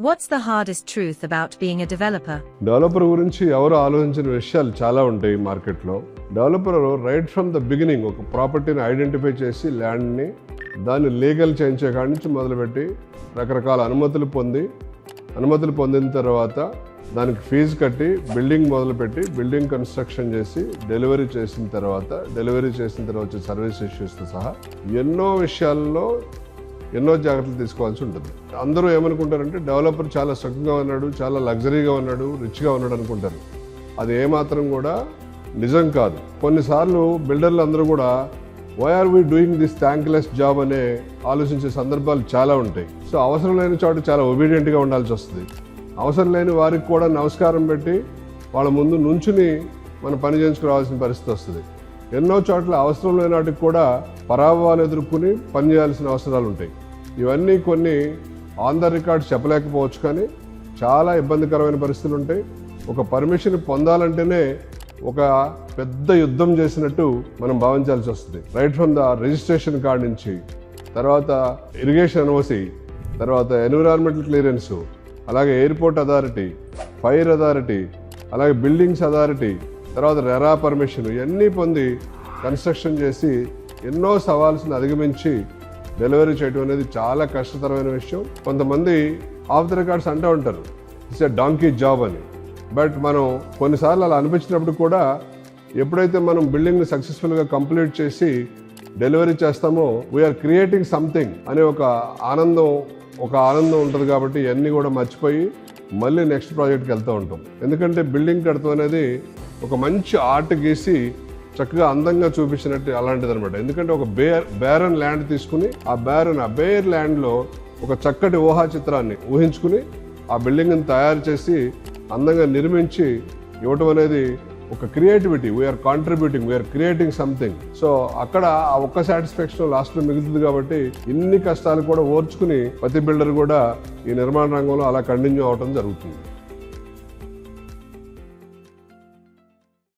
What's the hardest truth about being a developer? Developer గురించి ఎవరు ఆలోచించిన విషయాలు చాలా ఉంటాయి మార్కెట్లో. Developer right from the beginning ఒక ప్రాపర్టీని ఐడెంటిఫై చేసి ల్యాండ్ని దాన్ని లీగల్ చేయించే కాడి నుంచి మొదలుపెట్టి రకరకాల అనుమతులు పొందిన తర్వాత దానికి ఫీజు కట్టి బిల్డింగ్ మొదలుపెట్టి బిల్డింగ్ కన్స్ట్రక్షన్ చేసి డెలివరీ చేసిన తర్వాత వచ్చే సర్వీస్ ఇష్యూస్తో సహా ఎన్నో విషయాల్లో ఎన్నో జాగ్రత్తలు తీసుకోవాల్సి ఉంటుంది. అందరూ ఏమనుకుంటారంటే డెవలపర్ చాలా సుఖంగా ఉన్నాడు, చాలా లగ్జరీగా ఉన్నాడు, రిచ్గా ఉన్నాడు అనుకుంటారు. అది ఏమాత్రం కూడా నిజం కాదు. కొన్నిసార్లు బిల్డర్లు అందరూ కూడా why are we doing this thankless job అనే ఆలోచించే సందర్భాలు చాలా ఉంటాయి. సో అవసరం లేని చోట చాలా ఒబీడియంట్గా ఉండాల్సి వస్తుంది. అవసరం లేని వారికి కూడా నమస్కారం పెట్టి వాళ్ళ ముందు నుంచుని మనం పని చేయించుకోవాల్సిన పరిస్థితి వస్తుంది. ఎన్నో చోట్ల అవసరం లేని వాటికి కూడా పరాభవాలు ఎదుర్కొని పనిచేయాల్సిన అవసరాలు ఉంటాయి. ఇవన్నీ కొన్ని ఆన్ ద రికార్డ్ చెప్పలేకపోవచ్చు, కానీ చాలా ఇబ్బందికరమైన పరిస్థితులు ఉంటాయి. ఒక పర్మిషన్ పొందాలంటేనే ఒక పెద్ద యుద్ధం చేసినట్టు మనం భావించాల్సి వస్తుంది. Right from the registration card నుంచి, తర్వాత ఇరిగేషన్ ఎన్ఓసి, తర్వాత ఎన్విరాన్మెంటల్ క్లియరెన్సు, అలాగే ఎయిర్పోర్ట్ అథారిటీ, ఫైర్ అథారిటీ, అలాగే బిల్డింగ్స్ అథారిటీ, తర్వాత రెరా పర్మిషన్ ఇవన్నీ పొంది కన్స్ట్రక్షన్ చేసి ఎన్నో సవాల్స్ని అధిగమించి డెలివరీ చేయడం అనేది చాలా కష్టతరమైన విషయం. కొంతమంది ఆఫ్ ద రికార్డ్స్ అంటూ ఉంటారు ఇట్స్ ఎ డాంకీ జాబ్ అని. బట్ మనం కొన్నిసార్లు అలా అనిపించినప్పుడు కూడా ఎప్పుడైతే మనం బిల్డింగ్ని సక్సెస్ఫుల్గా కంప్లీట్ చేసి డెలివరీ చేస్తామో వీఆర్ క్రియేటింగ్ సంథింగ్ అనే ఒక ఆనందం ఉంటుంది. కాబట్టి ఇవన్నీ కూడా మర్చిపోయి మళ్ళీ నెక్స్ట్ ప్రాజెక్ట్కి వెళ్తూ ఉంటాం. ఎందుకంటే బిల్డింగ్ కడతాం అనేది ఒక మంచి ఆర్ట్ గీసి చక్కగా అందంగా చూపించినట్టు అలాంటిది అనమాట. ఎందుకంటే ఒక బేరన్ ల్యాండ్ తీసుకుని ఆ బేర్ ల్యాండ్లో ఒక చక్కటి ఊహా చిత్రాన్ని ఊహించుకుని ఆ బిల్డింగ్ని తయారు చేసి అందంగా నిర్మించి ఇవ్వటం అనేది ఒక creativity. We are contributing, we are creating something. So అక్కడ ఆ ఒక్క సాటిస్ఫాక్షన్ లాస్ట్లో మిగులుతుంది. కాబట్టి ఇన్ని కష్టాలు కూడా ఓర్చుకుని ప్రతి బిల్డర్ కూడా ఈ నిర్మాణ రంగంలో అలా కంటిన్యూ అవడం జరుగుతుంది.